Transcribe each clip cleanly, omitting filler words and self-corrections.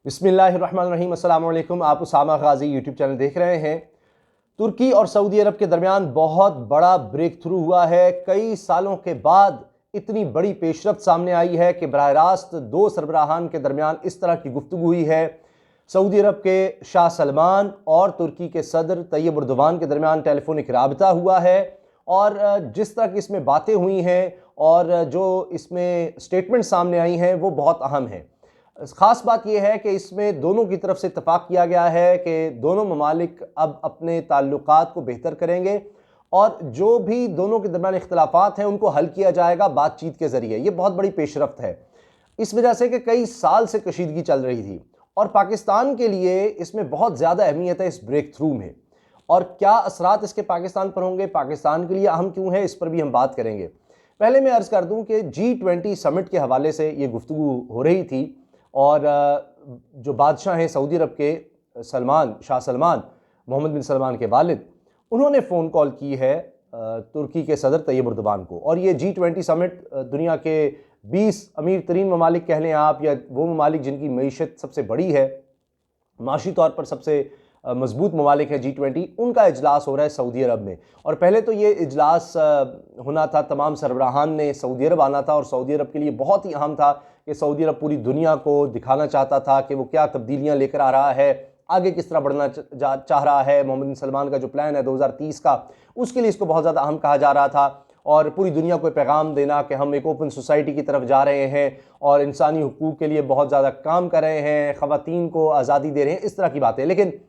बिस्मिल्लाहिर्रहमानिर्रहीम। अस्सलाम वालेकुम। आप उसामा गाजी यूट्यूब चैनल देख रहे हैं। तुर्की और सऊदी अरब के दरमियान बहुत बड़ा ब्रेक थ्रू हुआ है। कई सालों के बाद इतनी बड़ी पेशरफ्त सामने आई है कि बराह रास्त दो सरबराहान के दरमियान इस तरह की गुफ्तगू हुई है। सऊदी अरब के शाह सलमान और तुर्की के सदर तैयब उर्दवान के दरमियान टेलीफोनिक राबता हुआ है और जिस तरह की इसमें बातें हुई हैं और जो इसमें स्टेटमेंट सामने आई हैं वो बहुत अहम है। ख़ास बात यह है कि इसमें दोनों की तरफ से इत्तफाक किया गया है कि दोनों ममालिक अब अपने ताल्लुकात को बेहतर करेंगे और जो भी दोनों के दरमियान इख्तलाफात हैं उनको हल किया जाएगा बातचीत के ज़रिए। ये बहुत बड़ी पेशरफ्त है इस वजह से कि कई साल से कशीदगी चल रही थी और पाकिस्तान के लिए इसमें बहुत ज़्यादा अहमियत है इस ब्रेक थ्रू में। और क्या असरात इसके पाकिस्तान पर होंगे, पाकिस्तान के लिए अहम क्यों है, इस पर भी हम बात करेंगे। पहले मैं अर्ज़ कर दूं कि G20 समिट के हवाले से ये गुफ्तगू हो रही थी और जो बादशाह हैं सऊदी अरब के शाह सलमान, मोहम्मद बिन सलमान के वालिद, उन्होंने फ़ोन कॉल की है तुर्की के सदर तैयब उर्दवान को। और ये G20 समिट दुनिया के 20 अमीर तरीन ममालिक कह लें आप, या वो ममालिक जिनकी मईशत सबसे बड़ी है, माशी तौर पर सबसे मजबूत ममालिक है G20, उनका इजलास हो रहा है सऊदी अरब में। और पहले तो ये इजलास होना था, तमाम सरबराहान ने सऊदी अरब आना था और सऊदी अरब के लिए बहुत ही अहम था कि सऊदी अरब पूरी दुनिया को दिखाना चाहता था कि वो क्या तब्दीलियाँ लेकर आ रहा है, आगे किस तरह बढ़ना चाह रहा है। मोहम्मद बिन सलमान का जो प्लान है 2030 का, उसके लिए इसको बहुत ज़्यादा अहम कहा जा रहा था और पूरी दुनिया को पैगाम देना कि हम एक ओपन सोसाइटी की तरफ जा रहे हैं और इंसानी हुकूक के लिए बहुत ज़्यादा काम कर रहे हैं, ख़वातीन को आज़ादी दे रहे हैं, इस तरह की बातें। लेकिन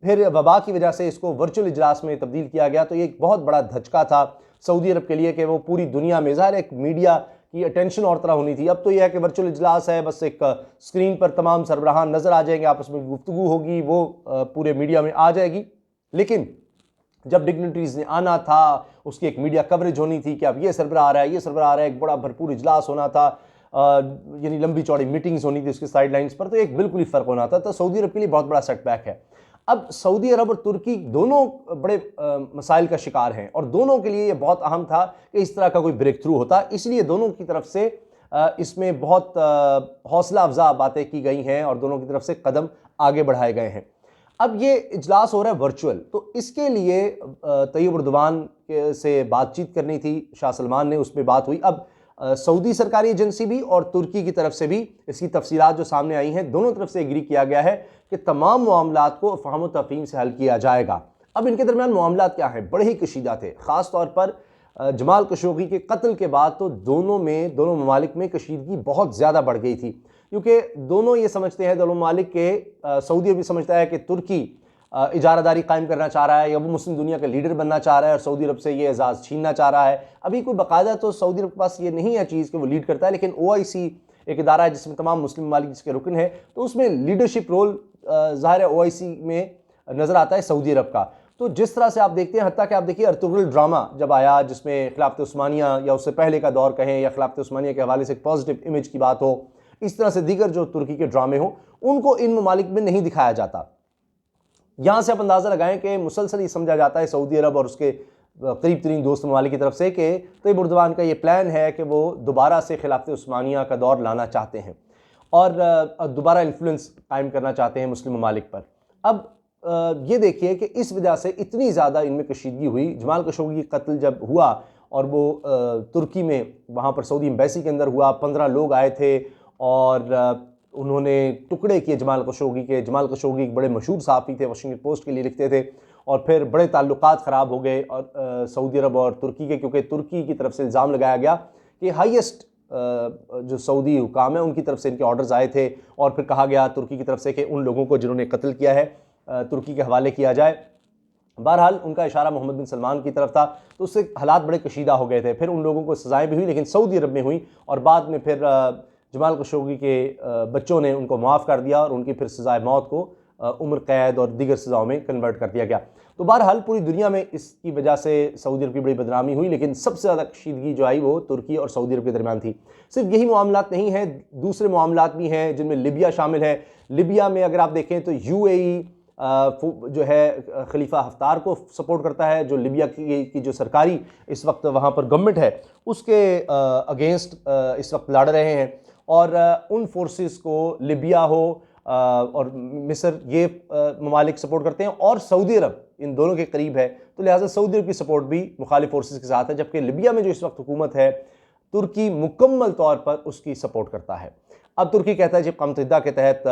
फिर वबा की वजह से इसको वर्चुअल इजलास में तब्दील किया गया। तो ये एक बहुत बड़ा धचका था सऊदी अरब के लिए कि वो पूरी दुनिया में, ज़ाहिर एक मीडिया की अटेंशन और तरह होनी थी। अब तो यह है कि वर्चुअल इजलास है, बस एक स्क्रीन पर तमाम सरबराहान नज़र आ जाएंगे, आपस में गुफ्तगू होगी, वो पूरे मीडिया में आ जाएगी। लेकिन जब डिग्निटरीज ने आना था, उसकी एक मीडिया कवरेज होनी थी कि अब ये सरबराह आ रहा है, ये सरबराह आ रहा है, एक बड़ा भरपूर इजलास होना था, यानी लंबी चौड़ी मीटिंग्स होनी थी उसके साइड लाइन्स पर, तो एक बिल्कुल ही फ़र्क होना था। तो सऊदी अरब के लिए बहुत बड़ा सेटबैक है। अब सऊदी अरब और तुर्की दोनों बड़े मसाइल का शिकार हैं और दोनों के लिए ये बहुत अहम था कि इस तरह का कोई ब्रेक थ्रू होता, इसलिए दोनों की तरफ से इसमें बहुत हौसला अफजा बातें की गई हैं और दोनों की तरफ से कदम आगे बढ़ाए गए हैं। अब ये इजलास हो रहा है वर्चुअल, तो इसके लिए तैयब उर्दवान से बातचीत करनी थी, शाह सलमान ने, उसमें बात हुई। अब सऊदी सरकारी एजेंसी भी और तुर्की की तरफ से भी इसकी तफसीलात जो सामने आई हैं, दोनों तरफ से एग्री किया गया है कि तमाम मामलात को फ़हम व तफ़हीम से हल किया जाएगा। अब इनके दरमियान मामलात क्या हैं, बड़े ही कशीदा थे। ख़ास तौर पर जमाल खशोगी के कत्ल के बाद तो दोनों ममालिक में कशीदगी बहुत ज़्यादा बढ़ गई थी, क्योंकि दोनों ये समझते हैं, दोनों ममालिक के सऊदी भी समझता है कि तुर्की इजारादारी कायम करना चाह रहा है या वो मुस्लिम दुनिया का लीडर बनना चाह रहा है और सऊदी अरब से ये एजाज़ छीनना चाह रहा है। अभी कोई बाकायदा तो सऊदी अरब के पास ये नहीं है चीज़ कि वो लीड करता है, लेकिन OIC एक इदारा है जिसमें तमाम मुस्लिम ममालिक जिसके रुकन है, तो उसमें लीडरशिप रोल ज़ाहिर है OIC में नज़र आता है सऊदी अरब का। तो जिस तरह से आप देखते हैं, हत्ता कि आप देखिए अर्तुगरुल ड्रामा जब आया, जिसमें खिलाफत उस्मानिया या उससे पहले का दौर कहें या खिलाफत उस्मानिया के हवाले से एक पॉजिटिव इमेज की बात हो, इस तरह से दीगर जो तुर्की के ड्रामे हों, उनको इन ममालिक में नहीं दिखाया जाता। यहाँ से आप अंदाज़ा लगाएं कि मुसलसल ये समझा जाता है सऊदी अरब और उसके करीब तरीन दोस्त ममालिक की तरफ से कि तैयब उर्दवान का ये प्लान है कि वो दोबारा से खिलाफत उस्मानिया का दौर लाना चाहते हैं और दोबारा इन्फ्लुएंस कायम करना चाहते हैं मुस्लिम ममालिक पर। अब ये देखिए कि इस वजह से इतनी ज़्यादा इनमें कशीदगी हुई। जमाल खशोगी का कत्ल जब हुआ और वो तुर्की में वहाँ पर सऊदी एम्बेसी के अंदर हुआ, 15 लोग आए थे और उन्होंने टुकड़े किए जमाल खशोगी के। जमाल खशोगी एक बड़े मशहूर सहाफ़ी थे, वाशिंगटन पोस्ट के लिए लिखते थे, और फिर बड़े ताल्लुकात ख़राब हो गए और सऊदी अरब और तुर्की के, क्योंकि तुर्की की तरफ से इल्ज़ाम लगाया गया कि हाईएस्ट जो सऊदी हुकाम है उनकी तरफ से इनके ऑर्डर्स आए थे और फिर कहा गया तुर्की की तरफ से कि उन लोगों को जिन्होंने कत्ल किया है तुर्की के हवाले किया जाए। बहरहाल उनका इशारा मोहम्मद बिन सलमान की तरफ था, तो उससे हालात बड़े कशीदा हो गए थे। फिर उन लोगों को सज़ाएँ भी हुई, लेकिन सऊदी अरब में हुई, और बाद में फिर जमाल खशोगी के बच्चों ने उनको माफ़ कर दिया और उनकी फिर सज़ाए मौत को उम्र कैद और दीगर सज़ाओं में कन्वर्ट कर दिया गया। तो बहरहाल पूरी दुनिया में इसकी वजह से सऊदी अरब की बड़ी बदनामी हुई, लेकिन सबसे ज़्यादा कशीदगी जो आई वो तुर्की और सऊदी अरब के दरमियान थी। सिर्फ यही मामलात नहीं हैं, दूसरे मामलात भी हैं जिनमें लिबिया शामिल है। लिबिया में अगर आप देखें तो UAE जो है खलीफा हफ्तार को सपोर्ट करता है, जो लिबिया की जो सरकारी इस वक्त वहाँ पर गवर्नमेंट है उसके अगेंस्ट इस वक्त लड़ रहे हैं। और उन फोर्सेस को लिबिया हो और मिस्र, ये ममालिक सपोर्ट करते हैं, और सऊदी अरब इन दोनों के करीब है, तो लिहाजा सऊदी अरब की सपोर्ट भी मुखालिफ फोर्सेस के साथ है। जबकि लिबिया में जो इस वक्त हुकूमत है, तुर्की मुकम्मल तौर पर उसकी सपोर्ट करता है। अब तुर्की कहता है जब क़ौम मुत्तहिदा के तहत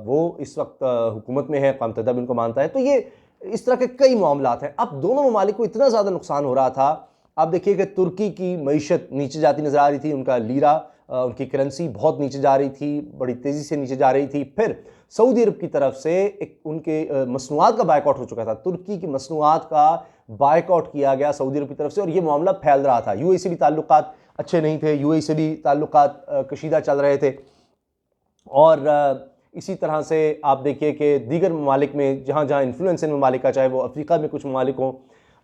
वो इस वक्त हुकूमत में है, क़ौम मुत्तहिदा भी उनको मानता है, तो ये इस तरह के कई मामलात हैं। अब दोनों ममालिक को इतना ज़्यादा नुकसान हो रहा था। आप देखिए कि तुर्की की मईशत नीचे जाती नज़र आ रही थी, उनका लीरा, उनकी करेंसी बहुत नीचे जा रही थी, बड़ी तेज़ी से नीचे जा रही थी। फिर सऊदी अरब की तरफ से एक उनके मसनूआत का बायकॉट हो चुका था, तुर्की की मसनूआत का बायकॉट किया गया सऊदी अरब की तरफ से, और ये मामला फैल रहा था। यूएई से भी ताल्लुकात अच्छे नहीं थे, यूएई से भी ताल्लुकात कशीदा चल रहे थे। और इसी तरह से आप देखिए कि दीगर ममालिक में जहाँ जहाँ इन्फ्लुएंस इन ममालिक का, चाहे वो अफ्रीका में कुछ ममालिक हों,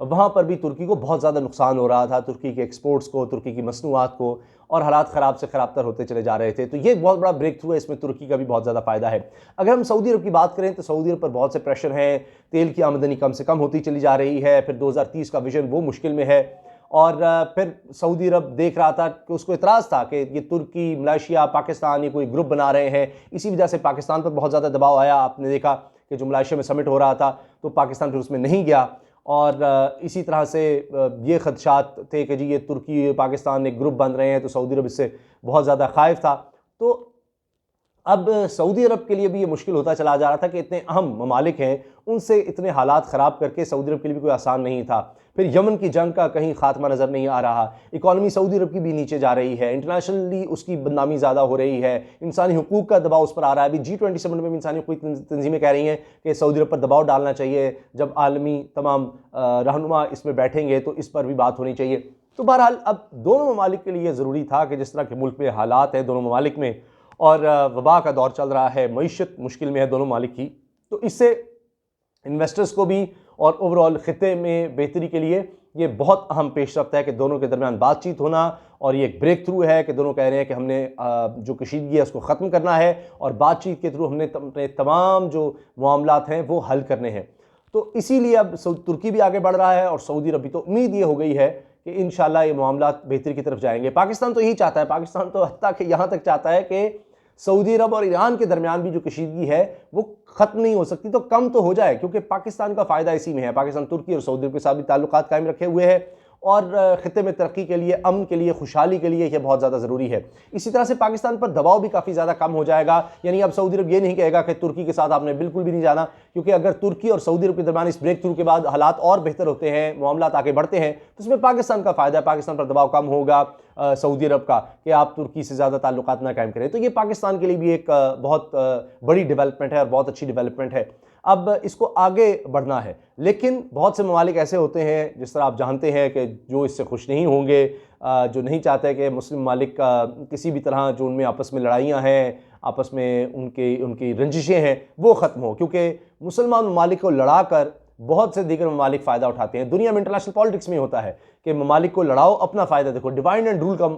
वहाँ पर भी तुर्की को बहुत ज़्यादा नुकसान हो रहा था, तुर्की के एक्सपोर्ट्स को, तुर्की की मसनूआत को, और हालात ख़राब से ख़राब तर होते चले जा रहे थे। तो ये बहुत बड़ा ब्रेक थ्रू है, इसमें तुर्की का भी बहुत ज़्यादा फ़ायदा है। अगर हम सऊदी अरब की बात करें तो सऊदी अरब पर बहुत से प्रेशर हैं, तेल की आमदनी कम से कम होती चली जा रही है, फिर 2030 का विजन वो मुश्किल में है, और फिर सऊदी अरब देख रहा था कि उसको इतराज़ था कि ये तुर्की, मलेशिया, पाकिस्तान ये कोई ग्रुप बना रहे हैं, इसी वजह से पाकिस्तान पर बहुत ज़्यादा दबाव आया। आपने देखा कि जो मलेशिया में समिट हो रहा था तो पाकिस्तान फिर उसमें नहीं गया, और इसी तरह से ये खदशात थे कि जी ये तुर्की पाकिस्तान एक ग्रुप बन रहे हैं, तो सऊदी अरब इससे बहुत ज़्यादा खाइफ था। तो अब सऊदी अरब के लिए भी ये मुश्किल होता चला जा रहा था कि इतने अहम ममालिक हैं, उनसे इतने हालात ख़राब करके सऊदी अरब के लिए भी कोई आसान नहीं था। फिर यमन की जंग का कहीं खात्मा नज़र नहीं आ रहा, इकॉनमी सऊदी अरब की भी नीचे जा रही है, इंटरनेशनली उसकी बदनामी ज़्यादा हो रही है, इंसानी हुकूक का दबाव उस पर आ रहा है। अभी G20 समिट में भी इंसानी हुकूक तंजीमें कह रही हैं कि सऊदी अरब पर दबाव डालना चाहिए, जब आलमी तमाम रहनुमा इसमें बैठेंगे तो इस पर भी बात होनी चाहिए। तो बहरहाल अब दोनों ममालिक के लिए ज़रूरी था कि जिस तरह के मुल्क में हालात हैं दोनों ममालिक में, और वबा का दौर चल रहा है, मईशत मुश्किल में है दोनों ममालिक की, तो इससे इन्वेस्टर्स को भी और ओवरऑल ख़ित्ते में बेहतरी के लिए ये बहुत अहम पेशरफ्त है कि दोनों के दरमियान बातचीत होना, और ये एक ब्रेक थ्रू है कि दोनों कह रहे हैं कि हमने जो कशीदगी है उसको ख़त्म करना है, और बातचीत के थ्रू हमने अपने तमाम जो मामलात हैं वो हल करने हैं। तो इसीलिए अब तुर्की भी आगे बढ़ रहा है, और सऊदी अरब भी। तो उम्मीद ये हो गई है कि इंशाल्लाह ये मामलात बेहतरी की तरफ जाएंगे। पाकिस्तान तो यही चाहता है, पाकिस्तान तो हत्ता कि यहाँ तक चाहता है कि सऊदी अरब और ईरान के दरमियान भी जो कशीदगी है वो ख़त्म नहीं हो सकती तो कम तो हो जाए, क्योंकि पाकिस्तान का फ़ायदा इसी में है। पाकिस्तान तुर्की और सऊदी अरब के साथ भी ताल्लुकात कायम रखे हुए है, और ख़ित्ते में तरक्की के लिए, अमन के लिए, खुशहाली के लिए यह बहुत ज़्यादा ज़रूरी है। इसी तरह से पाकिस्तान पर दबाव भी काफ़ी ज़्यादा कम हो जाएगा। यानी अब सऊदी अरब ये नहीं कहेगा कि तुर्की के साथ आपने बिल्कुल भी नहीं जाना, क्योंकि अगर तुर्की और सऊदी अरब के दरमियान इस ब्रेक थ्रू के बाद हालात और बेहतर होते हैं, मामलात आगे बढ़ते हैं, तो इसमें पाकिस्तान का फ़ायदा है, पाकिस्तान पर दबाव कम होगा सऊदी अरब का कि आप तुर्की से ज़्यादा ताल्लुकात ना कायम करें। तो ये पाकिस्तान के लिए भी एक बहुत बड़ी डेवलपमेंट है और बहुत अच्छी डेवलपमेंट है। अब इसको आगे बढ़ना है, लेकिन बहुत से ममालिक ऐसे होते हैं, जिस तरह आप जानते हैं, कि जो इससे खुश नहीं होंगे, जो नहीं चाहते कि मुस्लिम ममालिक का किसी भी तरह जो उनमें आपस में लड़ाइयाँ हैं, आपस में उनकी रंजिशें हैं, वो ख़त्म हो। क्योंकि मुसलमान ममालिक को लड़ा कर बहुत से दीगर ममालिक फ़ायदा उठाते हैं। दुनिया में इंटरनेशनल पॉलिटिक्स में होता है कि ममालिक को लड़ाओ, अपना फ़ायदा देखो, डिवाइड एंड रूल का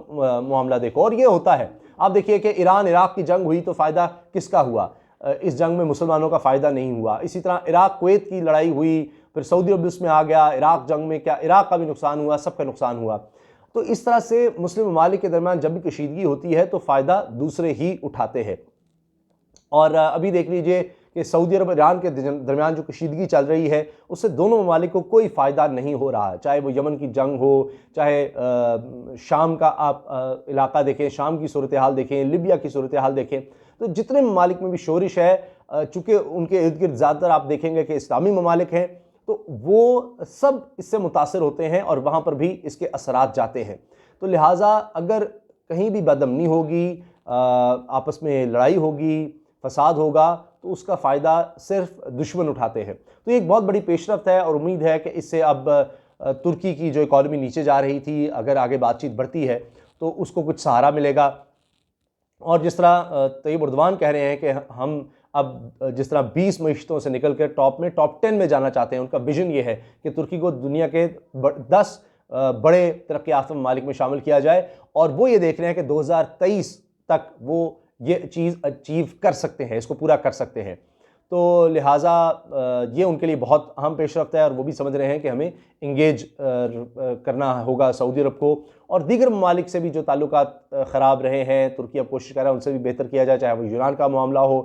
मामला देखो, और ये होता है। आप देखिए कि ईरान इराक़ की जंग हुई तो फ़ायदा किसका हुआ? इस जंग में मुसलमानों का फ़ायदा नहीं हुआ। इसी तरह इराक़ कुवैत की लड़ाई हुई, फिर सऊदी अरब उसमें आ गया, इराक़ जंग में क्या इराक़ का भी नुकसान हुआ, सबका नुकसान हुआ। तो इस तरह से मुस्लिम ममालिक के दरमियान जब भी कशीदगी होती है तो फ़ायदा दूसरे ही उठाते हैं। और अभी देख लीजिए कि सऊदी अरब ईरान के दरमियान जो कशीदगी चल रही है उससे दोनों ममालिक को कोई फ़ायदा नहीं हो रहा है, चाहे वो यमन की जंग हो, चाहे शाम का आप इलाका देखें, शाम की सूरत हाल देखें, लिबिया की सूरत हाल देखें। तो जितने ममालिक में भी शोरिश है, चूँकि उनके इर्द गिर्द ज़्यादातर आप देखेंगे कि इस्लामी ममालिक हैं, तो वो सब इससे मुतासर होते हैं और वहाँ पर भी इसके असरात जाते हैं। तो लिहाजा अगर कहीं भी बदअमनी होगी, आपस में लड़ाई होगी, फसाद होगा, तो उसका फ़ायदा सिर्फ दुश्मन उठाते हैं। तो ये एक बहुत बड़ी पेशरफ्त है, और उम्मीद है कि इससे अब तुर्की की जो इकॉनमी नीचे जा रही थी, अगर आगे बातचीत बढ़ती है तो उसको कुछ सहारा मिलेगा। और जिस तरह तैयब उर्दवान कह रहे हैं कि हम अब जिस तरह 20 मईशतों से निकल कर टॉप 10 में जाना चाहते हैं, उनका विजन ये है कि तुर्की को दुनिया के 10 बड़े तरक्की याफ्ता ममालिक में शामिल किया जाए, और वो ये देख रहे हैं कि 2023 तक वो ये चीज़ अचीव कर सकते हैं, इसको पूरा कर सकते हैं। तो लिहाजा ये उनके लिए बहुत अहम पेशरफ्त है और वो भी समझ रहे हैं कि हमें इंगेज करना होगा सऊदी अरब को, और दीगर ममालिक से भी जो ताल्लुकात ख़राब रहे हैं तुर्की अब कोशिश कर रहा है उनसे भी बेहतर किया जाए, चाहे वो यूनान का मामला हो।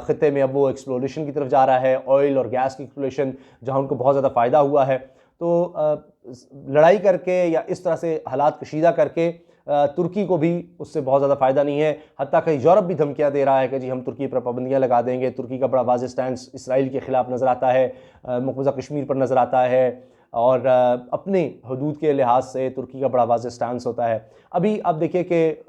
ख़ित्ते में अब वो एक्सप्लोरेशन की तरफ जा रहा है, ऑयल और गैस की एक्सप्लोरेशन, जहाँ उनको बहुत ज़्यादा फ़ायदा हुआ है। तो लड़ाई करके या इस तरह से हालात कशीदा करके तुर्की को भी उससे बहुत ज़्यादा फ़ायदा नहीं है। हत्ता कि यूरोप भी धमकियाँ दे रहा है कि जी हम तुर्की पर पाबंदियाँ लगा देंगे। तुर्की का बड़ा वाज़ेह स्टैंड इसराइल के ख़िलाफ़ नज़र आता है, मक़बूज़ा कश्मीर पर नज़र आता है, और अपने हदूद के लिहाज से तुर्की का बड़ा वाज़ेह स्टैंड होता है। अभी आप देखिए कि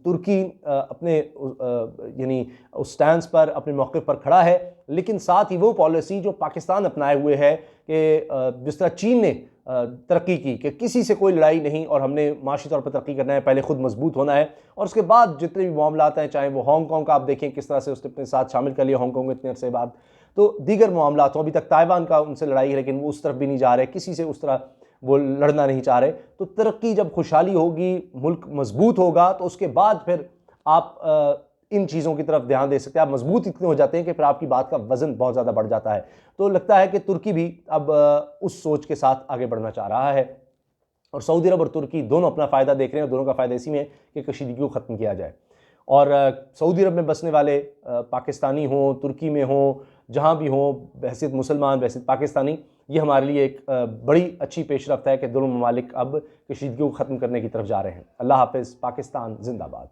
तुर्की अपने यानी उस स्टैंड पर, अपने मौक़िफ़ पर खड़ा है, लेकिन साथ ही वो पॉलिसी जो पाकिस्तान अपनाए हुए है कि जिस तरह चीन ने तरक्की की कि किसी से कोई लड़ाई नहीं और हमने माशी तौर पर तरक्की करना है, पहले खुद मजबूत होना है, और उसके बाद जितने भी मामलात हैं, चाहे वो हांगकॉन्ग का आप देखें किस तरह से उसने अपने साथ शामिल कर लिया हांगकॉन्ग इतने अरसे बाद, तो दीगर मामलात, अभी तक ताइवान का उनसे लड़ाई है लेकिन वो उस तरफ भी नहीं जा रहे, किसी से उस तरह वो लड़ना नहीं चाह रहे। तो तरक्की जब खुशहाली होगी, मुल्क मजबूत होगा, तो उसके बाद फिर आप इन चीज़ों की तरफ ध्यान दे सकते हैं। आप मजबूत इतने हो जाते हैं कि फिर आपकी बात का वज़न बहुत ज़्यादा बढ़ जाता है। तो लगता है कि तुर्की भी अब उस सोच के साथ आगे बढ़ना चाह रहा है, और सऊदी अरब और तुर्की दोनों अपना फ़ायदा देख रहे हैं, और दोनों का फ़ायदा इसी में है कि कशीदगी को ख़त्म किया जाए। और सऊदी अरब में बसने वाले पाकिस्तानी हों, तुर्की में हों, जहाँ भी हों, बहैसियत मुसलमान, बहैसियत पाकिस्तानी, ये हमारे लिए एक बड़ी अच्छी पेशरफ्त है कि दोनों ममालिक अब कशीदगी को ख़त्म करने की तरफ जा रहे हैं। अल्लाह हाफ़िज़। पाकिस्तान ज़िंदाबाद।